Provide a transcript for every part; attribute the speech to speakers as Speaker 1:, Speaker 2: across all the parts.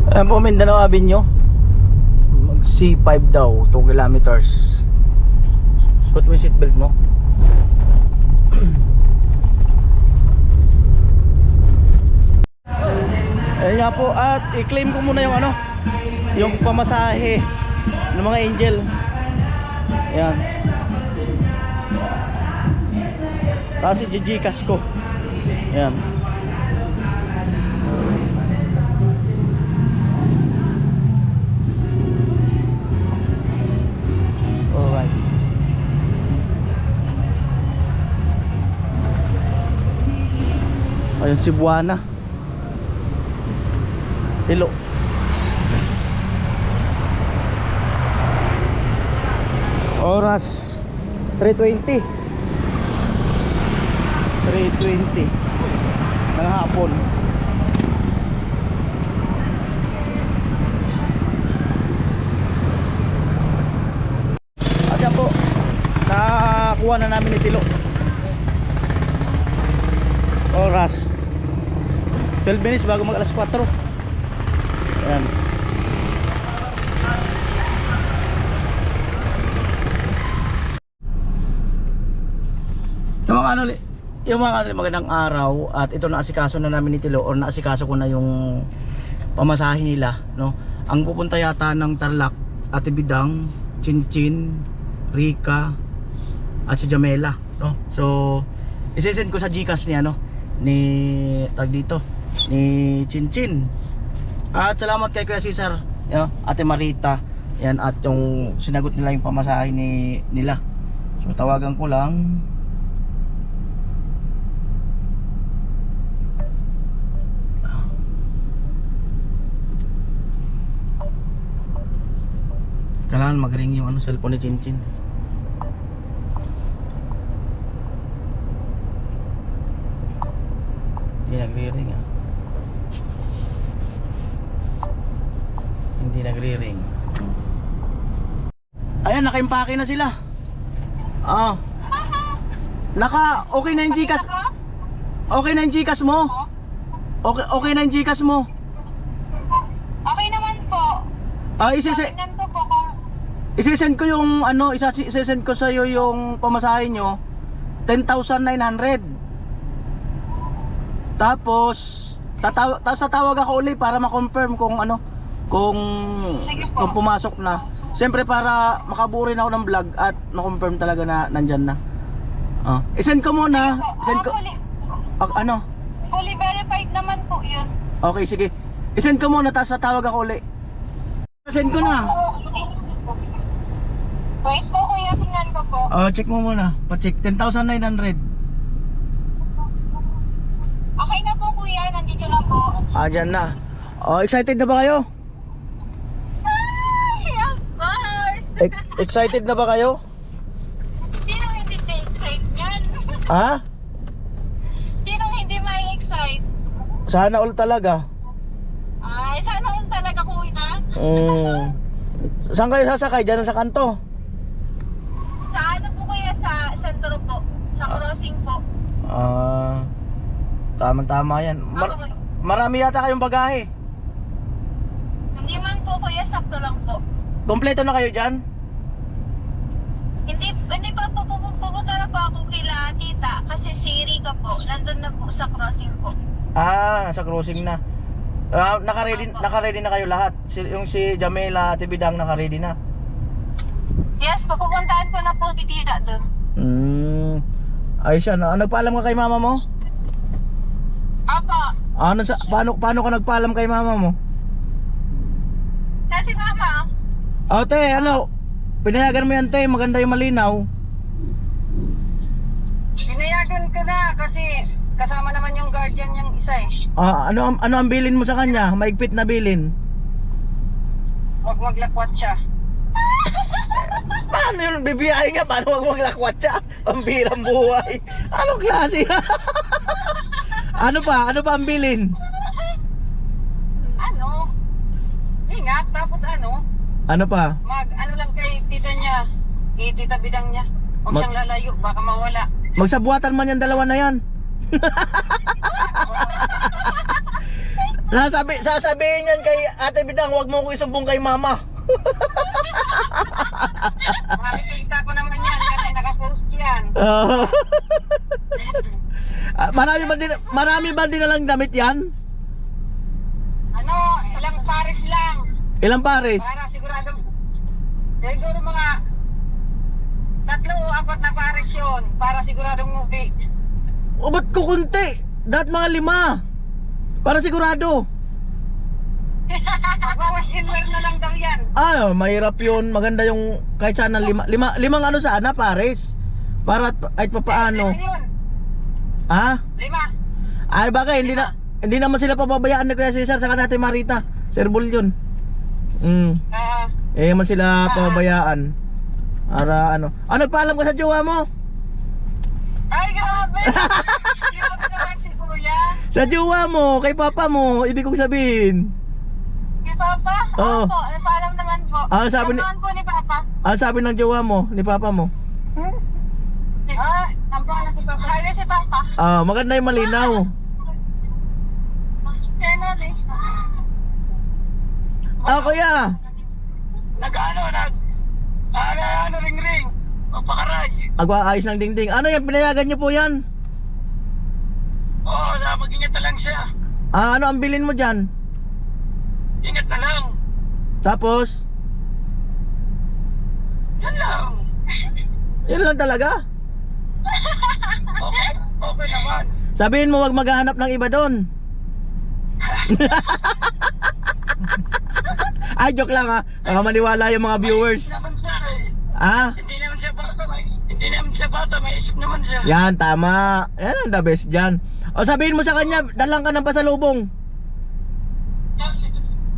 Speaker 1: Ayan po, Mindanao Avenue. Mag C5 daw, 2 kilometers. Suot mo yung seatbelt mo. Ayan nga po, at i-claim ko muna yung ano, yung pamasahe ng mga angel. Ayan. Tapos i-Gcash ko. Ayan. Alright. Ayun si Buana. Hello. Oras 3:20 ng hapon. At yan po, nakakuha na namin ni Tilo. Oras 12 minutes bago mag alas 4. Ayan. Yung mga magandang araw, at ito naasikaso na namin ni Tilo, or naasikaso ko na yung pamasahe nila, no? Ang pupunta yata ng Tarlac, Ate Bidang, Chinchin, Rica, at si Jamela, no? So isesend ko sa Gcash niya, no? Ni tag dito, ni Chinchin. At salamat kay Kuya Cesar, no? Ate Marita, yan, at yung sinagot nila yung pamasahe nila. So tawagan ko lang. Kailangan mag-ring yung cellphone ni Chinchin. Hindi nagre-ring ah. Hindi nagre-ring. Ayan, naka-impake na sila. Okay na yung Gcash. Okay na yung Gcash mo? Okay na yung Gcash mo?
Speaker 2: Okay naman po.
Speaker 1: Isesend ko yung isesend ko sa iyo yung pamasahe nyo, 10,900. Tapos tatawag ako uli para ma-confirm kung kung pumasok na. Siyempre para makabuo rin ako ng vlog at ma-confirm talaga na nandyan na. I-send ko muna. Send ko.
Speaker 2: Fully verified naman po 'yun.
Speaker 1: Okay, sige. I-send ko muna, tapos tatawag ako uli. Send ko na.
Speaker 2: Wait po kuya, tingnan ko po.
Speaker 1: Check mo muna. Pa-check 10,900.
Speaker 2: Okay na po kuya, nandito na po.
Speaker 1: Dyan na. Excited na ba kayo?
Speaker 2: Ay, of course!
Speaker 1: Excited na ba kayo?
Speaker 2: Sino hindi excite yan?
Speaker 1: Ha?
Speaker 2: Sino hindi may excite?
Speaker 1: Sana all talaga.
Speaker 2: Ay, sana all talaga kuya.
Speaker 1: Saan kayo sasakay? Dyan sa kanto?
Speaker 2: Sa ano po kuya, sa sentro po. Sa crossing po.
Speaker 1: Tama yan. Marami yata kayong bagahe.
Speaker 2: Hindi man po kuya, sakto lang po.
Speaker 1: Kompleto na kayo dyan?
Speaker 2: Hindi pa po pupunta na po ako kila tita. Kasi si Rika po, nandun na po sa crossing po.
Speaker 1: Sa crossing na. Naka-ready na kayo lahat. Yung si Jamela, Ate Bidang, naka-ready na.
Speaker 2: Yes, pupuntahan ko na po si tita dun.
Speaker 1: Ayos yan. Nagpaalam ka kay mama mo?
Speaker 2: Apa.
Speaker 1: Paano ka nagpaalam kay mama mo?
Speaker 2: Kasi mama,
Speaker 1: Te, pinayagan mo yan, te. Maganda yung malinaw.
Speaker 2: pinayagan ko na kasi kasama naman yung guardian niyang isa eh.
Speaker 1: Ano ang bilin mo sa kanya? Maigpit na bilin.
Speaker 2: Huwag maglakwat siya.
Speaker 1: Paano yun? Bibiyahin nga. Paano wag maglakwat siya? Pambirang buhay. Anong klase? Ano pa ang bilin?
Speaker 2: Ingat, tapos
Speaker 1: Ano pa?
Speaker 2: ano lang kay tita niya, tita Bidang niya. Huwag siyang lalayo, baka mawala.
Speaker 1: Magsabuatan man yung dalawa na yan. Sasabihin yan kay Ate Bidang, wag mo ko isumbong kay mama.
Speaker 2: Makikita ko naman yan kasi nakapost yan.
Speaker 1: Marami ba din na lang damit yan?
Speaker 2: Ano, ilang pares lang.
Speaker 1: Ilang pares?
Speaker 2: Para siguradong, siguro mga 3 o 4 na pares yun. Para siguradong movie.
Speaker 1: O ba't ko kunti? Dapat mga 5. Para sigurado.
Speaker 2: Magwawash in wear na lang daw yan.
Speaker 1: Mahirap yun. Maganda yung kahit sana 5. Limang ano sana, pares. Para kahit papaano.
Speaker 2: Yun,
Speaker 1: Ha?
Speaker 2: 5.
Speaker 1: Ay bagay, hindi naman sila pababayaan ni Kuya Cesar sa kanate Marita. Serbol yun. Man sila pababayaan. Para ano. Nagpaalam ka sa jowa mo?
Speaker 2: Ay, grabe! Grabe naman si Kuya.
Speaker 1: Sa jowa mo, kay papa mo, ibig kong sabihin.
Speaker 2: Si Papa?
Speaker 1: Oo.
Speaker 2: Po, nagpaalam naman po.
Speaker 1: Ano sabi ni-
Speaker 2: Naman po ni Papa.
Speaker 1: Ano sabi ng jowa mo, ni papa mo?
Speaker 2: Ang paalam si Papa. Hi, si Papa.
Speaker 1: Maganda yung malinaw.
Speaker 2: Yan ulit.
Speaker 1: Kuya.
Speaker 3: Ring-ring. Papakaray.
Speaker 1: Agwaayos ng dingding. Ano yan, pinayagan niyo po yan?
Speaker 3: Oo, mag-ingat na lang siya.
Speaker 1: Ano ang bilin mo dyan?
Speaker 3: Ingat na lang.
Speaker 1: Tapos?
Speaker 3: Yan lang.
Speaker 1: Yun lang talaga?
Speaker 3: Okay naman.
Speaker 1: Sabihin mo wag maghahanap ng iba doon. Ay, joke lang ha. Baka maniwala yung mga viewers.
Speaker 3: Hindi naman siya
Speaker 1: Hindi
Speaker 3: Hindi naman siya bata. May isip naman siya.
Speaker 1: Yan, tama. Yan ang the best dyan. O sabihin mo sa kanya, dalang ka ng pasalubong.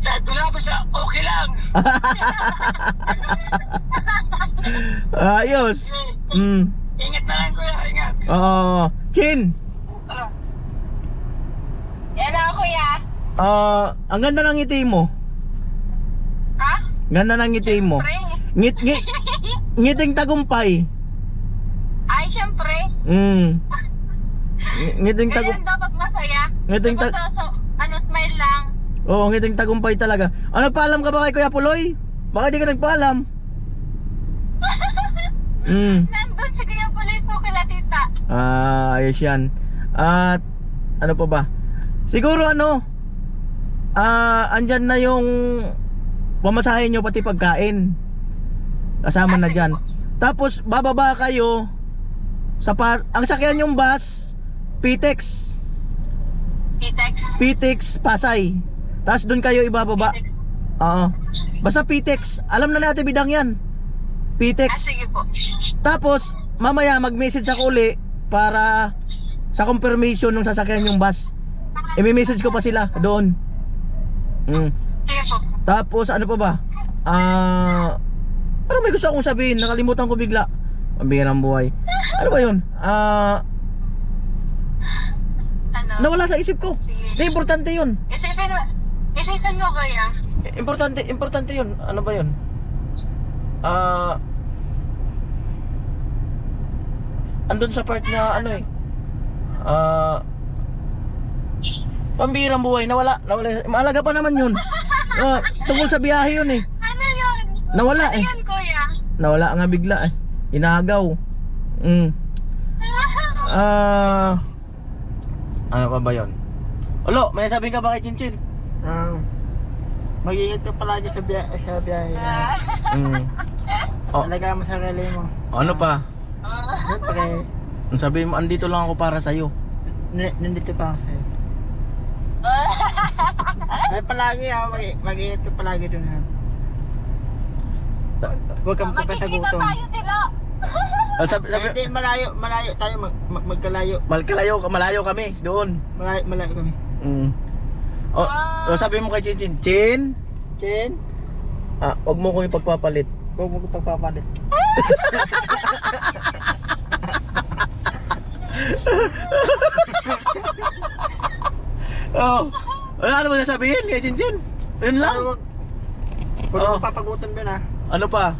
Speaker 3: Kahit wala ba siya, okay lang.
Speaker 1: Ayos.
Speaker 3: Ingat na lang kuya, ingat.
Speaker 1: Oo. Chin.
Speaker 3: Ano?
Speaker 2: Yan ako, Kuya.
Speaker 1: Ang ganda ng ngiti mo.
Speaker 2: Ha?
Speaker 1: Ganda ng ngiti mo.
Speaker 2: Siyempre.
Speaker 1: Ngiting tagumpay.
Speaker 2: Ay, siyempre.
Speaker 1: Ngiting
Speaker 2: Ganyan
Speaker 1: tagumpay.
Speaker 2: dapat masaya.
Speaker 1: Ngiting
Speaker 2: smile lang.
Speaker 1: Oo, ngiting tagumpay talaga. Nagpaalam ka ba kay Kuya Puloy? Baka di ka nagpaalam.
Speaker 2: Nandun si Kuya Puloy po kila tita.
Speaker 1: Ayos yan. At ano pa ba? Siguro andyan na yung pamasahe nyo pati pagkain. Kasama na dyan. Tapos bababa kayo sa ang sakyan yung bus Pitex
Speaker 2: Pitex.
Speaker 1: Pasay. Tapos doon kayo ibababa. Basta Pitex. Alam na natin Bidang yan. Pitex.
Speaker 2: Sige po.
Speaker 1: Tapos mamaya mag-message ako uli para sa confirmation ng sasakyan yung bus. I-message ko pa sila doon.
Speaker 2: Sige po.
Speaker 1: Tapos ano pa ba? Ano may gusto akong sabihin? Nakalimutan ko bigla. Pambihirang buhay. Ano ba yun?
Speaker 2: Ano?
Speaker 1: Nawala sa isip ko. Hindi, importante yun.
Speaker 2: Isipin mo, Kuya.
Speaker 1: Importante yun. Ano ba yun? Andun sa part na pambihirang buhay. Nawala. Mahalaga pa naman yun. Tungkol sa biyahe yun eh.
Speaker 2: Ano yun?
Speaker 1: Nawala
Speaker 2: Ano yun, Kuya?
Speaker 1: Nawala nga bigla eh. Inagaw. Ano pa ba yun? Olo, may sabihin ka ba kay Chinchin?
Speaker 4: Mag-ingat ka palagi sa biyahe. Talaga mo sa sarili mo.
Speaker 1: Ano pa?
Speaker 4: Siyempre,
Speaker 1: Sabihin mo, andito lang ako para sa'yo.
Speaker 4: nandito pa ako sa'yo. Ay palagi mag-ingat ka palagi dun ha. Huwag kang
Speaker 2: Magkikita
Speaker 4: kapasagutom.
Speaker 2: tayo, Tilo.
Speaker 1: Sabi,
Speaker 4: Hindi, malayo tayo magkalayo.
Speaker 1: malayo kami doon.
Speaker 4: Malayo kami.
Speaker 1: Sabi mo kay Chinchin, Chin,
Speaker 4: Chin,
Speaker 1: wag mo ko yung pagpapalit.
Speaker 4: huwag mo ko pagpapalit.
Speaker 1: Ano ba sabihin kay Chinchin? Yun lang.
Speaker 4: Huwag mo papagutom dun ha.
Speaker 1: Ano pa?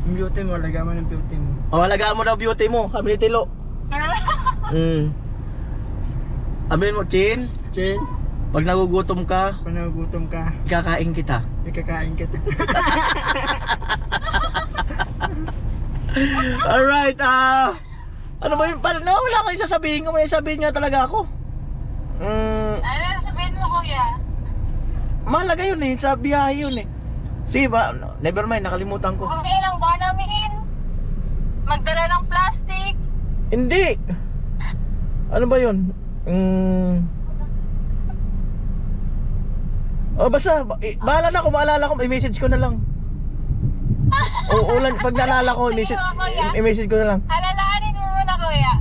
Speaker 4: Yung beauty mo, lagyan mo ng beauty mo.
Speaker 1: Alagaan mo daw beauty mo, kami ni Tilo. Sabihin mo, Chin,
Speaker 4: Chin,
Speaker 1: Pag nagugutom ka,
Speaker 4: Kung nagugutom ka,
Speaker 1: ikakain kita.
Speaker 4: ikakain kita.
Speaker 1: Alright, ano ba yun? Parang wala kayo sasabihin ko. May sabihin nga talaga ako.
Speaker 2: Ano sabihin mo, kuya?
Speaker 1: Mahalaga yun eh. Sa biyahe yun eh. Sige ba? Never mind, nakalimutan ko.
Speaker 2: Okay lang ba namin? Magdala ng plastic?
Speaker 1: Hindi. Ano ba yun? Oh, basta, bahala na ako, maalala ko, i-message ko na lang. Ulan, pag naalala ko, i-message ko na lang.
Speaker 2: Alalahanin mo muna, kuya.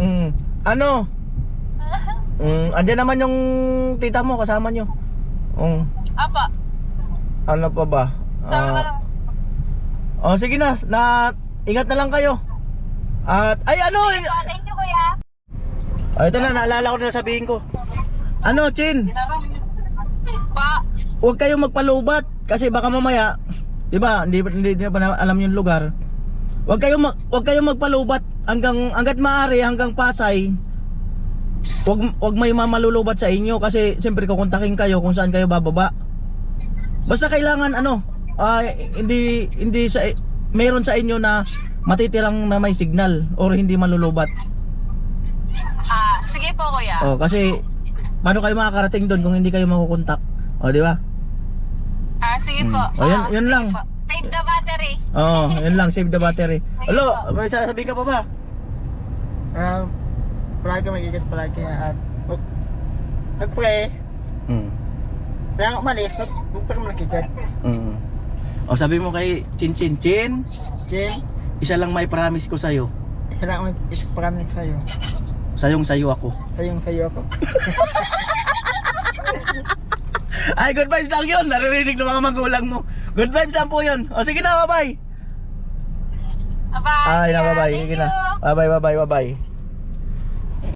Speaker 1: Ano? Andyan naman yung tita mo, kasama nyo.
Speaker 2: Apa,
Speaker 1: Ano pa ba?
Speaker 2: tama ka lang.
Speaker 1: Oh, sige na, ingat na lang kayo. At, ay ano?
Speaker 2: Thank you, kuya.
Speaker 1: Ito na, naalala ko na sabihin ko. Ano, Chin?
Speaker 2: Pa,
Speaker 1: Huwag kayong magpalubat kasi baka mamaya, 'di ba? Hindi na pa alam yung lugar. Huwag kayong magpalubat hangga't maaari hanggang Pasay. Huwag may mamalulubat sa inyo kasi siyempre kukontakin kayo kung saan kayo bababa. Basta kailangan hindi meron sa inyo na matitirang na may signal or hindi malulubat.
Speaker 2: sige po, kuya.
Speaker 1: Oh, kasi paano kayo makakarating doon kung hindi kayo makukontak? Oh, 'di ba?
Speaker 2: Sige po.
Speaker 1: Oh, yun lang.
Speaker 2: Po. Save the battery.
Speaker 1: Oo, yun lang, save the battery. Hello, may sasabihin ka pa ba?
Speaker 4: Palagi mag-ingat palagi at mag-pray. Sayang umalis, huwag pa naman nakikat.
Speaker 1: O sabi mo kay Chin,
Speaker 4: Jen,
Speaker 1: isa lang may promise ko sa'yo.
Speaker 4: isa lang ang iparamig sa'yo.
Speaker 1: Sayong sayo ako.
Speaker 4: Sayong sa'yo ako.
Speaker 1: Ay, good vibes lang yun. Naririnig ng mga magulang mo. Good vibes lang po yun. O sige na, bye-bye.
Speaker 2: Bye.
Speaker 1: Ay, na, bye-bye.
Speaker 2: Thank
Speaker 1: Sige
Speaker 2: you.
Speaker 1: na. Bye-bye.